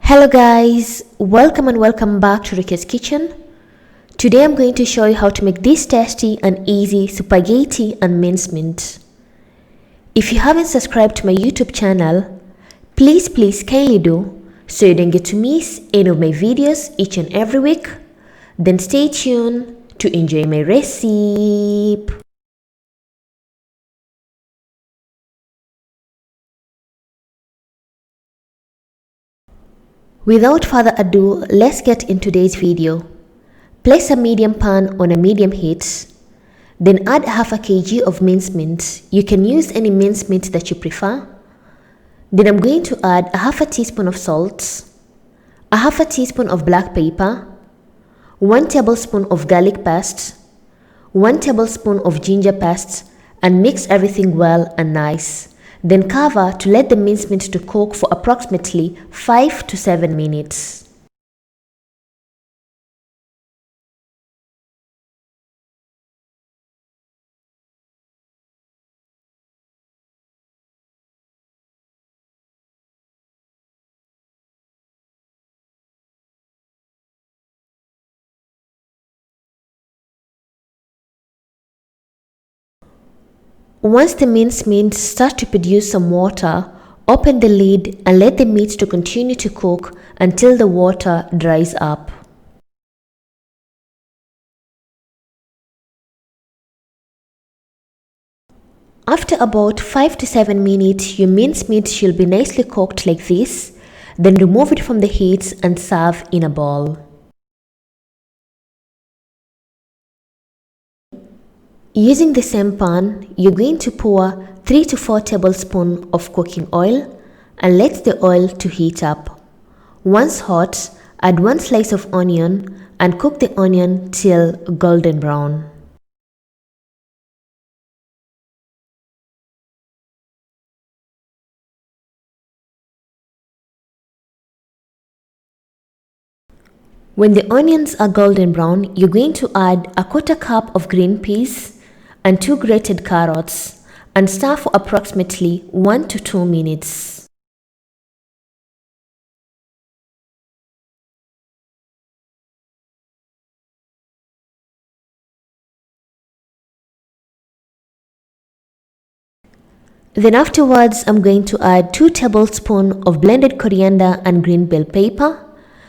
Hello guys, welcome and welcome back to Rukias kitchen. Today I'm going to show you how to make this tasty and easy spaghetti and mincemeat. If you haven't subscribed to my YouTube channel, please kindly do so you don't get to miss any of my videos each and every week. Then stay tuned to enjoy my recipe. Without further ado, let's get into today's video. Place a medium pan on a medium heat. Then add half a kg of mincemeat. You can use any mincemeat that you prefer. Then I'm going to add a half a teaspoon of salt, a half a teaspoon of black pepper, 1 tablespoon of garlic paste, 1 tablespoon of ginger paste, and mix everything well and nice. Then cover to let the mincemeat to cook for approximately 5 to 7 minutes. Once the mincemeat starts to produce some water, open the lid and let the meat to continue to cook until the water dries up. After about 5 to 7 minutes, your mincemeat should be nicely cooked like this. Then remove it from the heat and serve in a bowl. Using the same pan, you're going to pour 3 to 4 tablespoons of cooking oil and let the oil to heat up. Once hot, add 1 slice of onion and cook the onion till golden brown. When the onions are golden brown, you're going to add a 1/4 cup of green peas and 2 grated carrots and stir for approximately 1 to 2 minutes. Then afterwards, I'm going to add 2 tablespoons of blended coriander and green bell pepper,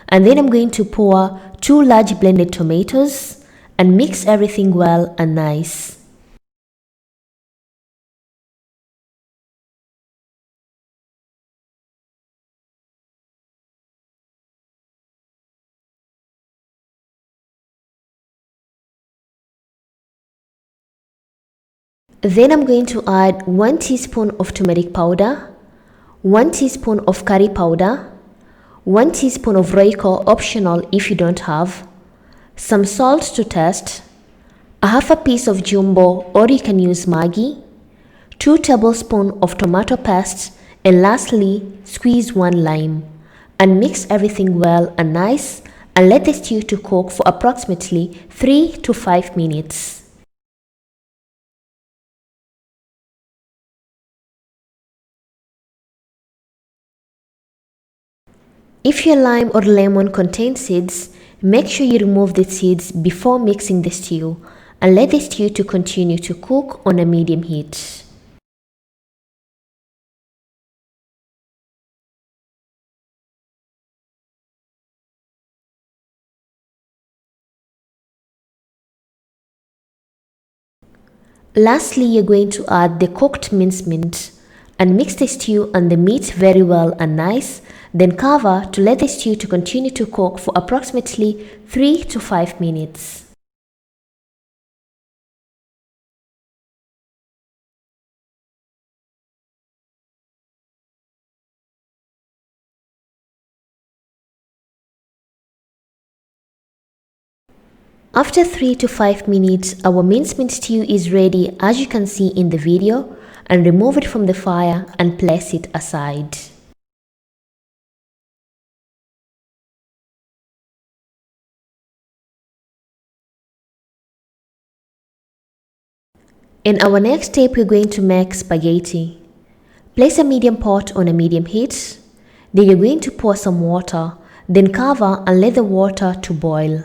and then I'm going to pour 2 large blended tomatoes and mix everything well and nice. Then I'm going to add 1 teaspoon of turmeric powder, 1 teaspoon of curry powder, 1 teaspoon of royco, optional if you don't have, some salt to taste, a half a piece of jumbo or you can use Maggi, 2 tablespoons of tomato paste, and lastly squeeze 1 lime and mix everything well and nice and let the stew to cook for approximately 3 to 5 minutes. If your lime or lemon contains seeds, make sure you remove the seeds before mixing the stew and let the stew to continue to cook on a medium heat. Lastly, you're going to add the cooked mincemeat and mix the stew and the meat very well and nice. Then cover to let the stew to continue to cook for approximately 3 to 5 minutes. After 3 to 5 minutes, our mincemeat stew is ready as you can see in the video, and remove it from the fire and place it aside. In our next step, we're going to make spaghetti. Place a medium pot on a medium heat. Then you're going to pour some water, then cover and let the water to boil.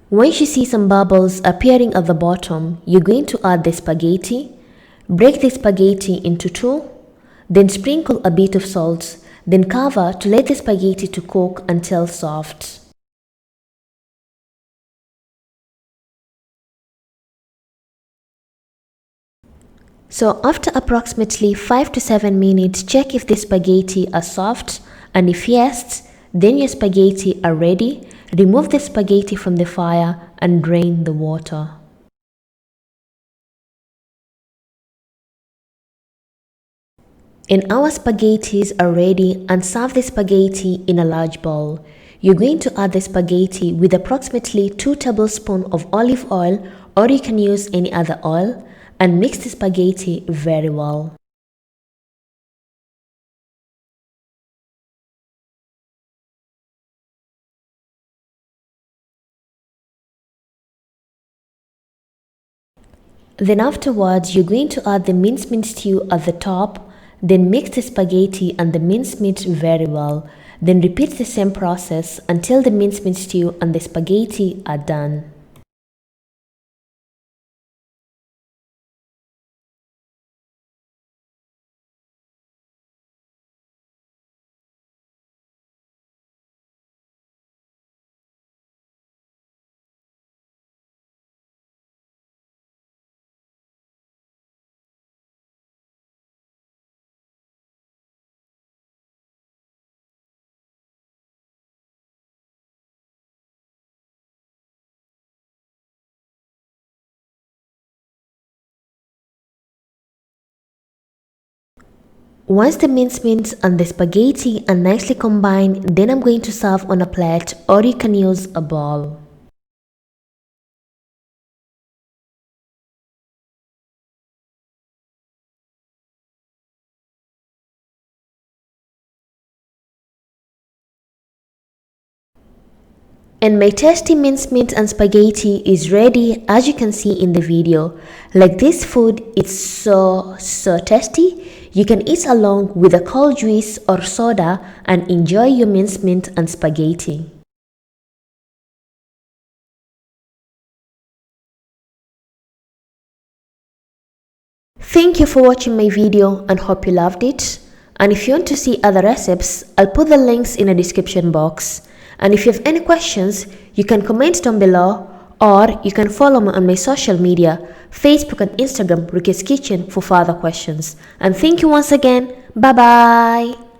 Once you see some bubbles appearing at the bottom, you're going to add the spaghetti. Break the spaghetti into two, then sprinkle a bit of salt, then cover to let the spaghetti to cook until soft. So after approximately 5 to 7 minutes, check if the spaghetti are soft, and if yes, then your spaghetti are ready. Remove the spaghetti from the fire and drain the water. And our spaghettis are ready, and serve the spaghetti in a large bowl. You're going to add the spaghetti with approximately 2 tablespoons of olive oil, or you can use any other oil, and mix the spaghetti very well. Then afterwards, you're going to add the mincemeat stew at the top, then mix the spaghetti and the mincemeat very well. Then repeat the same process until the mincemeat stew and the spaghetti are done. Once the mincemeat and the spaghetti are nicely combined, then I'm going to serve on a plate, or you can use a bowl. And my tasty mincemeat and spaghetti is ready, as you can see in the video. Like, this food, it's so tasty. You can eat along with a cold juice or soda and enjoy your mincemeat and spaghetti. Thank you for watching my video and hope you loved it. And if you want to see other recipes, I'll put the links in the description box. And if you have any questions, you can comment down below, or you can follow me on my social media, Facebook and Instagram, Rukias Kitchen, for further questions. And thank you once again. Bye bye.